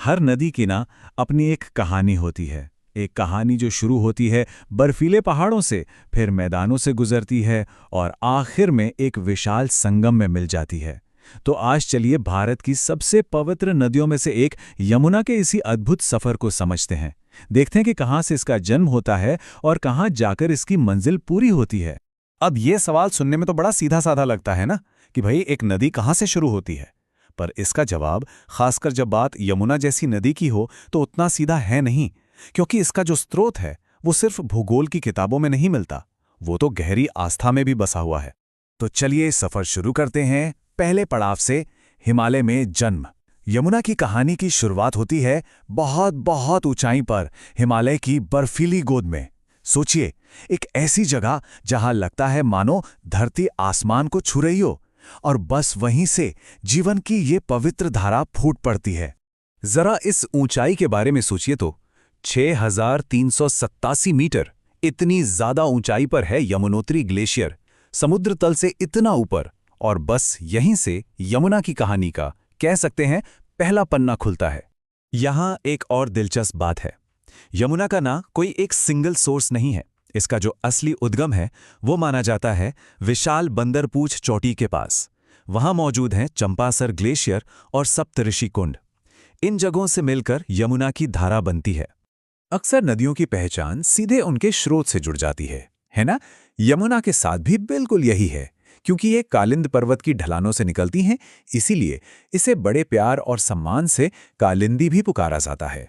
हर नदी की ना अपनी एक कहानी होती है। एक कहानी जो शुरू होती है बर्फीले पहाड़ों से, फिर मैदानों से गुजरती है और आखिर में एक विशाल संगम में मिल जाती है। तो आज चलिए भारत की सबसे पवित्र नदियों में से एक यमुना के इसी अद्भुत सफर को समझते हैं। देखते हैं कि कहाँ से इसका जन्म होता है और कहाँ जाकर इसकी मंजिल पूरी होती है। अब ये सवाल सुनने में तो बड़ा सीधा साधा लगता है ना, कि भाई एक नदी कहाँ से शुरू होती है। पर इसका जवाब, खासकर जब बात यमुना जैसी नदी की हो, तो उतना सीधा है नहीं। क्योंकि इसका जो स्रोत है वो सिर्फ भूगोल की किताबों में नहीं मिलता, वो तो गहरी आस्था में भी बसा हुआ है। तो चलिए सफर शुरू करते हैं पहले पड़ाव से, हिमालय में जन्म। यमुना की कहानी की शुरुआत होती है बहुत बहुत ऊंचाई पर, हिमालय की बर्फीली गोद में। सोचिए, एक ऐसी जगह जहां लगता है मानो धरती आसमान को छू रही हो, और बस वहीं से जीवन की ये पवित्र धारा फूट पड़ती है। जरा इस ऊंचाई के बारे में सोचिए तो, 6,387 मीटर, इतनी ज्यादा ऊंचाई पर है यमुनोत्री ग्लेशियर, समुद्र तल से इतना ऊपर। और बस यहीं से यमुना की कहानी का, कह सकते हैं, पहला पन्ना खुलता है। यहां एक और दिलचस्प बात है, यमुना का ना कोई एक सिंगल सोर्स नहीं है। इसका जो असली उद्गम है वो माना जाता है विशाल बंदरपूछ चोटी के पास। वहां मौजूद हैं चंपासर ग्लेशियर और सप्तऋषि कुंड। इन जगहों से मिलकर यमुना की धारा बनती है। अक्सर नदियों की पहचान सीधे उनके स्रोत से जुड़ जाती है ना? यमुना के साथ भी बिल्कुल यही है। क्योंकि ये कालिंद पर्वत की ढलानों से निकलती हैं, इसीलिए इसे बड़े प्यार और सम्मान से कालिंदी भी पुकारा जाता है।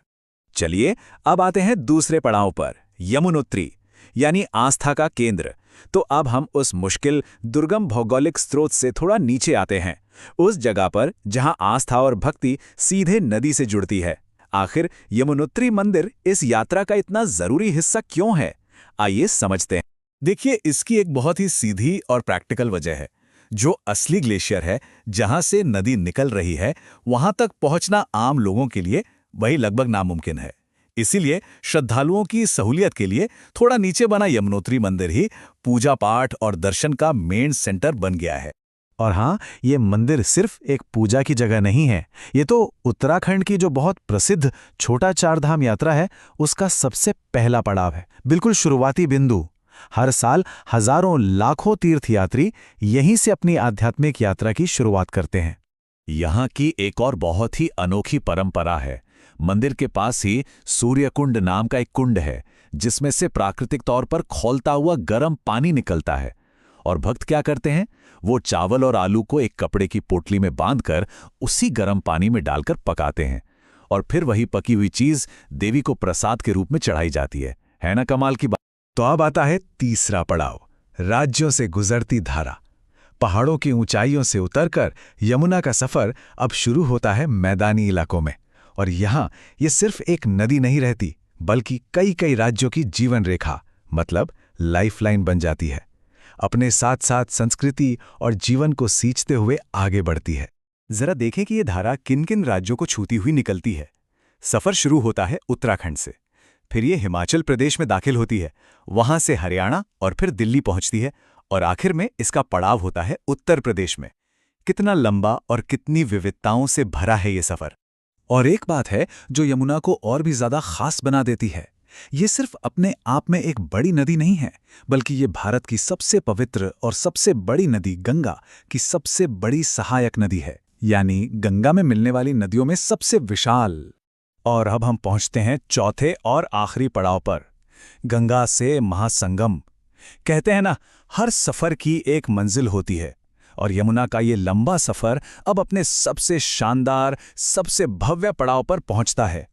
चलिए अब आते हैं दूसरे पड़ाव पर, यमुनोत्री, यानी आस्था का केंद्र। तो अब हम उस मुश्किल दुर्गम भौगोलिक स्रोत से थोड़ा नीचे आते हैं, उस जगह पर जहां आस्था और भक्ति सीधे नदी से जुड़ती है। आखिर यमुनोत्री मंदिर इस यात्रा का इतना जरूरी हिस्सा क्यों है? आइए समझते हैं। देखिए, इसकी एक बहुत ही सीधी और प्रैक्टिकल वजह है। जो असली ग्लेशियर है, जहां से नदी निकल रही है, वहां तक पहुंचना आम लोगों के लिए वही लगभग नामुमकिन है। इसीलिए श्रद्धालुओं की सहूलियत के लिए थोड़ा नीचे बना यमुनोत्री मंदिर ही पूजा पाठ और दर्शन का मेन सेंटर बन गया है। और हाँ, ये मंदिर सिर्फ एक पूजा की जगह नहीं है, ये तो उत्तराखंड की जो बहुत प्रसिद्ध छोटा चारधाम यात्रा है, उसका सबसे पहला पड़ाव है, बिल्कुल शुरुआती बिंदु। हर साल हजारों लाखों तीर्थयात्री यहीं से अपनी आध्यात्मिक यात्रा की शुरुआत करते हैं। यहाँ की एक और बहुत ही अनोखी परंपरा है। मंदिर के पास ही सूर्यकुंड नाम का एक कुंड है, जिसमें से प्राकृतिक तौर पर खौलता हुआ गर्म पानी निकलता है। और भक्त क्या करते हैं, वो चावल और आलू को एक कपड़े की पोटली में बांधकर उसी गर्म पानी में डालकर पकाते हैं, और फिर वही पकी हुई चीज देवी को प्रसाद के रूप में चढ़ाई जाती है ना कमाल की बात? तो अब आता है तीसरा पड़ाव, राज्यों से गुजरती धारा। पहाड़ों की ऊंचाइयों से उतरकर यमुना का सफर अब शुरू होता है मैदानी इलाकों में। और यहां ये सिर्फ एक नदी नहीं रहती, बल्कि कई कई राज्यों की जीवन रेखा, मतलब लाइफलाइन बन जाती है। अपने साथ साथ संस्कृति और जीवन को सींचते हुए आगे बढ़ती है। जरा देखें कि ये धारा किन किन राज्यों को छूती हुई निकलती है। सफर शुरू होता है उत्तराखंड से, फिर ये हिमाचल प्रदेश में दाखिल होती है, वहां से हरियाणा और फिर दिल्ली पहुंचती है, और आखिर में इसका पड़ाव होता है उत्तर प्रदेश में। कितना लंबा और कितनी विविधताओं से भरा है ये सफर। और एक बात है जो यमुना को और भी ज्यादा खास बना देती है, ये सिर्फ अपने आप में एक बड़ी नदी नहीं है, बल्कि ये भारत की सबसे पवित्र और सबसे बड़ी नदी गंगा की सबसे बड़ी सहायक नदी है, यानी गंगा में मिलने वाली नदियों में सबसे विशाल। और अब हम पहुंचते हैं चौथे और आखिरी पड़ाव पर, गंगा से महासंगम। कहते हैं ना, हर सफर की एक मंजिल होती है, और यमुना का ये लंबा सफर अब अपने सबसे शानदार, सबसे भव्य पड़ाव पर पहुंचता है।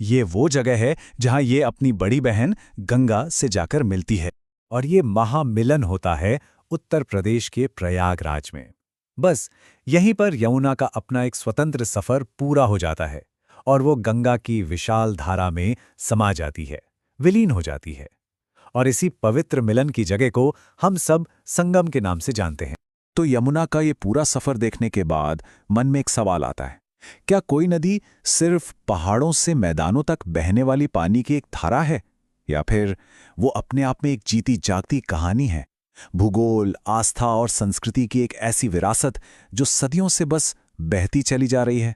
ये वो जगह है जहां ये अपनी बड़ी बहन गंगा से जाकर मिलती है, और ये महामिलन होता है उत्तर प्रदेश के प्रयागराज में। बस यहीं पर यमुना का अपना एक स्वतंत्र सफर पूरा हो जाता है, और वो गंगा की विशाल धारा में समा जाती है, विलीन हो जाती है। और इसी पवित्र मिलन की जगह को हम सब संगम के नाम से जानते हैं। तो यमुना का ये पूरा सफर देखने के बाद मन में एक सवाल आता है, क्या कोई नदी सिर्फ पहाड़ों से मैदानों तक बहने वाली पानी की एक धारा है, या फिर वो अपने आप में एक जीती जागती कहानी है, भूगोल, आस्था और संस्कृति की एक ऐसी विरासत जो सदियों से बस बहती चली जा रही है?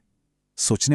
सोचने